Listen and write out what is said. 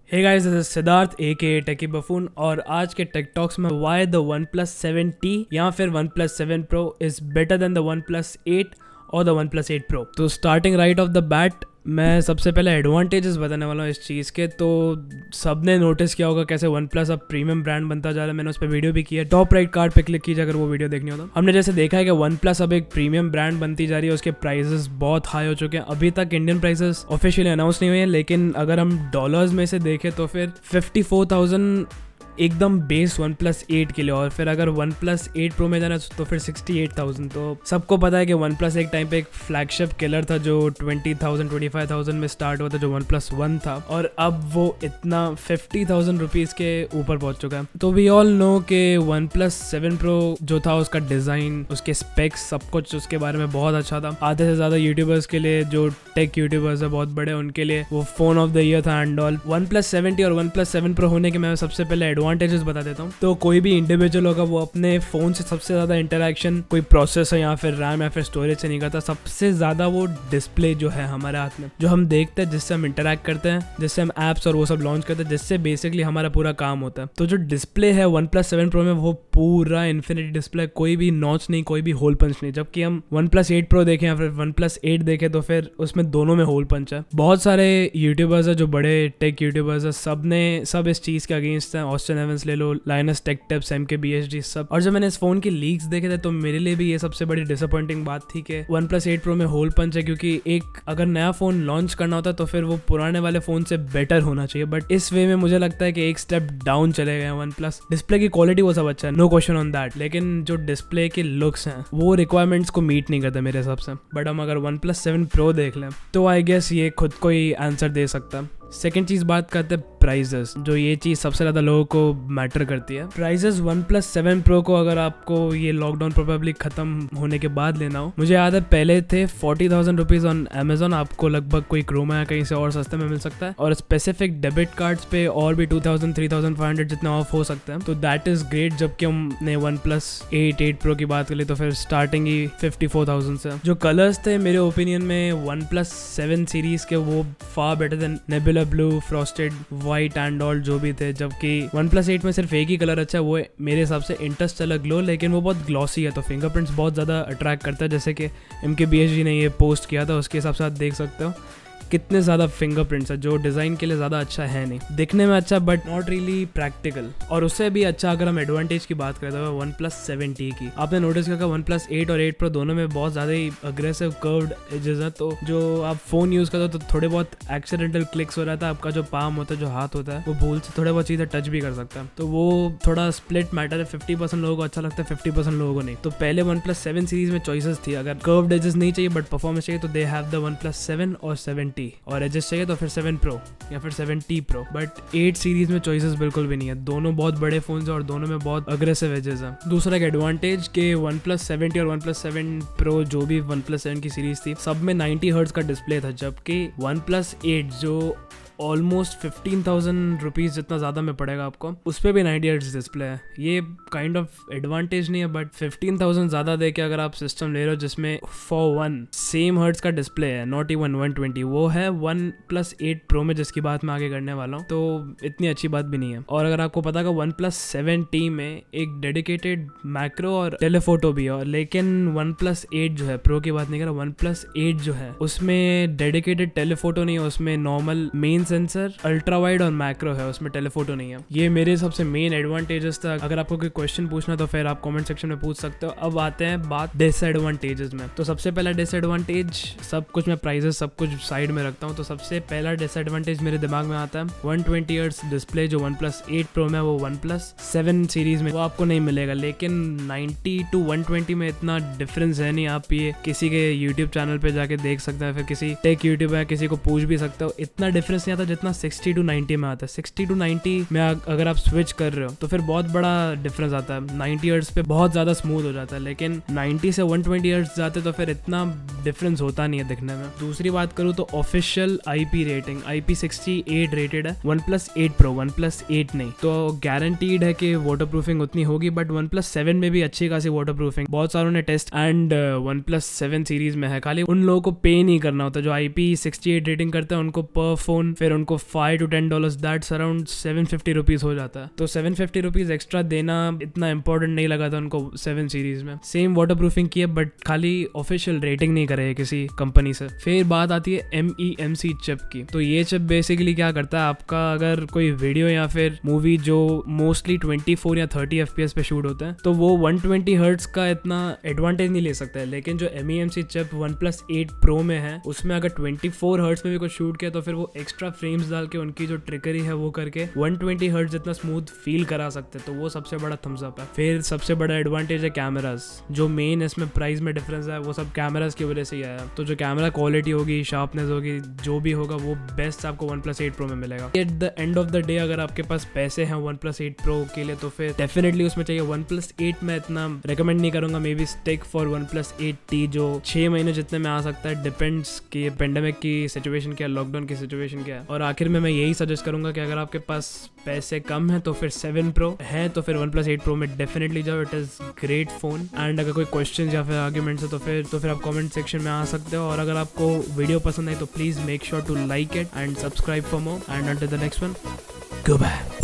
Hey guys, this is Siddharth a techie buffoon और आज के टेक टॉक्स में वाई द OnePlus 7T या फिर OnePlus 7 Pro is better than the OnePlus 8 और द OnePlus 8 Pro। तो starting right off the bat मैं सबसे पहले एडवांटेजेस बताने वाला हूँ इस चीज़ के। तो सबने नोटिस किया होगा कैसे OnePlus अब प्रीमियम ब्रांड बनता जा रहा है। मैंने उस पर वीडियो भी की है, टॉप राइट कार्ड पे क्लिक कीजिए अगर वो वीडियो देखनी हो तो। हमने जैसे देखा है कि OnePlus अब एक प्रीमियम ब्रांड बनती जा रही है, उसके प्राइसेस बहुत हाई हो चुके हैं। अभी तक इंडियन प्राइसेस ऑफिशियली अनाउंस नहीं हुए हैं, लेकिन अगर हम डॉलर्स में से देखें तो फिर 54,000 एकदम बेस OnePlus 8 के लिए, और फिर अगर OnePlus 8 Pro में जाना तो फिर 68,000। तो सबको पता है कि OnePlus एक टाइम पे एक फ्लैगशिप किलर था जो 20,000 25,000 में स्टार्ट हुआ था, जो OnePlus 1 था, और अब वो इतना 50,000 रुपीज़ के ऊपर पहुंच चुका है। तो वी ऑल नो कि OnePlus 7 Pro जो था, उसका डिज़ाइन, उसके स्पेक्स, सब कुछ उसके बारे में बहुत अच्छा था। आधे से ज़्यादा यूट्यूबर्स के लिए, जो टेक यूट्यूबर्स है बहुत बड़े, उनके लिए वो फोन ऑफ द ईयर था एंड ऑल। OnePlus 7T और OnePlus 7 Pro होने के मैं सबसे पहले एडवांटेजेस बता देता हूँ। तो कोई भी इंडिविजुअल होगा वो अपने फोन से सबसे ज्यादा इंटरेक्शन कोई प्रोसेसर या फिर रैम या फिर स्टोरेज से नहीं करता। सबसे ज्यादा वो डिस्प्ले जो है हमारे हाथ में, जो हम देखते हैं, जिससे हम इंटरेक्ट करते हैं, जिससे हम एप्स और वो सब लॉन्च करते हैं, जिससे बेसिकली हमारा पूरा काम होता है। तो जो डिस्प्ले है OnePlus 7 Pro में, वो पूरा इन्फिनिटी डिस्प्ले, कोई भी नॉच नहीं, कोई भी होल पंच नहीं। जबकि हम OnePlus 8 Pro देखें या फिर OnePlus 8 देखें तो फिर उसमें दोनों में होल पंच है। बहुत सारे यूट्यूबर्स है, जो बड़े टेक यूट्यूबर्स है, सब इस चीज के अगेंस्ट है। ऑस्टिन एवंस ले लो, लाइनस टेक टिप्स, MKBHD, सब। और जब मैंने इस फोन की लीक्स देखे थे तो मेरे लिए भी ये सबसे बड़ी डिसअपॉइंटिंग बात थी कि OnePlus 8 Pro में होल पंच है, क्योंकि एक अगर नया फोन लॉन्च करना होता तो फिर वो पुराने वाले फोन से बेटर होना चाहिए। बट इस वे में मुझे लगता है कि एक स्टेप डाउन चले गए OnePlus। डिस्प्ले की क्वालिटी वो सब अच्छा है, नो क्वेश्चन ऑन दैट, लेकिन जो डिस्प्ले के लुक्स हैं वो रिक्वायरमेंट्स को मीट नहीं करते मेरे हिसाब से। बट हम अगर OnePlus 7 Pro देख लें तो आई गेस ये खुद को ही आंसर दे सकता है। सेकेंड चीज बात करते हैं प्राइजेस, जो ये चीज सबसे ज्यादा लोगों को मैटर करती है। प्राइजेस OnePlus 7 Pro को अगर आपको ये लॉकडाउन प्रोबेबली खत्म होने के बाद लेना हो, मुझे याद है पहले थे 40,000 रुपीज ऑन Amazon। आपको लगभग कोई क्रोमा या कहीं से और सस्ते में मिल सकता है, और स्पेसिफिक डेबिट कार्ड्स पे और भी 2,000 3,500 जितना ऑफ हो सकता है। तो दैट इज ग्रेट। जबकि हमने OnePlus 8 Pro की बात कर ली तो फिर स्टार्टिंग ही 54,000 से। जो कलर्स थे मेरे ओपिनियन में OnePlus 7 सीरीज के, वो far better than nebula blue, frosted white and all जो भी थे। जबकि OnePlus 8 में सिर्फ एक ही कलर अच्छा है, वो मेरे हिसाब से इंटरस्टेलर ग्लो, लेकिन वो बहुत ग्लॉसी है तो फिंगरप्रिंट्स बहुत ज़्यादा अट्रैक्ट करता है। जैसे कि MKBHD ने ये पोस्ट किया था, उसके हिसाब से आप देख सकते हो कितने ज़्यादा फिंगरप्रिंट्स है, जो डिज़ाइन के लिए ज़्यादा अच्छा है नहीं। दिखने में अच्छा बट नॉट रियली प्रैक्टिकल। और उससे भी अच्छा अगर हम एडवांटेज की बात करें तो OnePlus 7T की। आपने नोटिस किया कि OnePlus 8 और 8 Pro दोनों में बहुत ज़्यादा ही अग्रेसिव कर्व्ड एजेस है। तो जो आप फ़ोन यूज़ करते हो तो थोड़े बहुत एक्सीडेंटल क्लिक्स हो रहा था, आपका जो पाम होता है, जो हाथ होता है, वो भूल से थोड़े बहुत चीज़ें टच भी कर सकता है। तो वो थोड़ा स्प्लिट मैटर है, 50% लोगों को अच्छा लगता है, 50% लोगों को नहीं। तो पहले OnePlus 7 सीरीज में चॉइसेस थी, अगर कर्व्ड एजेस नहीं चाहिए बट परफॉर्मेंस चाहिए तो दे हैव द OnePlus 7 और 7T, और एजेस चाहिए तो फिर 7 Pro या फिर 7T Pro। बट 8 सीरीज में चॉइसेस बिल्कुल भी नहीं है। दोनों बहुत बड़े फोन्स हैं और दोनों में बहुत अग्रेसिव एजेस हैं। दूसरा एक एडवांटेज के OnePlus 7T और OnePlus 7 Pro, जो भी OnePlus 7 की सीरीज थी, सब में 90 हर्ट्ज का डिस्प्ले था। जबकि OnePlus 8 जो ऑलमोस्ट 15,000 रुपीज़ जितना ज़्यादा में पड़ेगा आपको, उस पर भी 90 हर्ट्ज डिस्प्ले है। ये काइंड ऑफ एडवांटेज नहीं है, बट 15,000 ज़्यादा दे के अगर आप सिस्टम ले रहे हो जिसमें फॉर वन सेम हर्ट्ज का डिस्प्ले है, नॉट इवन 120, वो है OnePlus 8 Pro में, जिसकी बात मैं आगे करने वाला हूँ, तो इतनी अच्छी बात भी नहीं है। और अगर आपको पता है OnePlus 7T में एक डेडिकेटेड मैक्रो और टेलीफोटो भी है, लेकिन OnePlus 8 जो है, प्रो की बात नहीं कर रहा, OnePlus 8 जो है उसमें डेडिकेटेड टेलीफोटो नहीं है, उसमें normal main sensor, ultra wide और मैक्रो है, उसमें टेलीफोटो नहीं है। ये मेरे सबसे मेन एडवांटेजेस था। अगर आपको कोई क्वेश्चन पूछना तो फिर आप कमेंट सेक्शन में पूछ सकते हो। अब आते हैं बात डिसएडवांटेजेस में। तो सबसे पहला डिसएडवांटेज, सब कुछ मैं प्राइजेस सब कुछ साइड में रखता हूँ, तो सबसे पहला डिसएडवांटेज मेरे दिमाग में आता है 120 हर्ट्ज डिस्प्ले जो OnePlus 8 Pro में, वो OnePlus 7 सीरीज में वो आपको नहीं मिलेगा। लेकिन 90 to 120 में इतना डिफरेंस है नहीं। आप ये किसी के यूट्यूब चैनल पे जाके देख सकते हैं, फिर किसी टेक यूट्यूबर है, किसी को पूछ भी सकते हो। इतना डिफरेंस आता जितना 60 to 90 में आता है। 60 to 90 में अगर आप स्विच कर रहे हो तो फिर बहुत बड़ा डिफरेंस आता है। 90 हर्ट्ज पे बहुत ज्यादा स्मूथ हो जाता है, लेकिन 90 से 120 हर्ट्ज जाते तो फिर इतना डिफरेंस होता नहीं है दिखने में। दूसरी बात करूँ तो official IP rating IP68 rated है OnePlus 8 Pro, OnePlus 8 नहीं, तो गारंटीड है कि वाटर प्रूफिंग उतनी होगी। बट OnePlus 7 में भी अच्छी खासी वाटर प्रूफिंग बहुत सारों ने टेस्ट एंड OnePlus 7 सीरीज में है। खाली उन लोगों को पे नहीं करना होता जो IP68 रेटिंग करते हैं, उनको पर फोन फिर उनको $5 to $10 दैट्स अराउंड 750 रुपीज हो जाता है। तो 750 रुपीज एक्स्ट्रा देना इतना इंपॉर्टेंट नहीं लगा था उनको 7 सीरीज में। सेम वाटर प्रूफिंग की है बट खाली ऑफिशियल रेटिंग नहीं करे किसी कंपनी से। फिर बात आती है MEMC चिप की। तो ये चिप बेसिकली क्या करता है, आपका अगर कोई वीडियो या फिर मूवी जो मोस्टली 24 या 30 FPS पे शूट होता है तो वो 120 हर्ट्ज का इतना एडवांटेज नहीं ले सकता है। लेकिन जो MEMC चिप OnePlus 8 Pro में है उसमें अगर 24 हर्ट्ज में भी कुछ शूट किया तो फिर वो एक्स्ट्रा फ्रेम्स डाल के उनकी जो ट्रिकरी है वो करके 120 हर्ट्ज जितना स्मूथ फील करा सकते हैं। तो वो सबसे बड़ा थम्स अप है। फिर सबसे बड़ा एडवांटेज है कैमरास। जो मेन इसमें प्राइस में डिफरेंस है वो सब कैमरास की वजह से ही आया। तो जो कैमरा क्वालिटी होगी, शार्पनेस होगी, जो भी होगा वो बेस्ट आपको OnePlus 8 Pro में मिलेगा। At the end of the day अगर आपके पास पैसे हैं OnePlus 8 Pro के लिए तो फिर डेफिनेटली उसमें चाहिए। OnePlus 8 में इतना रिकमेंड नहीं करूंगा, may be stick for OnePlus 8T जो 6 महीने जितने में आ सकता है। डिपेंड्स कि पेंडेमिक की सिचुएशन क्या है, लॉकडाउन की सिचुएशन क्या है। और आखिर में मैं यही सजेस्ट करूंगा कि अगर आपके पास पैसे कम है तो फिर 7 Pro है तो फिर OnePlus 8 Pro में डेफिनेटली जाओ। It is great phone. And अगर कोई क्वेश्चन या फिर आर्ग्यूमेंट्स है तो फिर आप कमेंट सेक्शन में आ सकते हो। और अगर आपको वीडियो पसंद आई तो please make sure to like it and subscribe for more. And until the next one, good bye.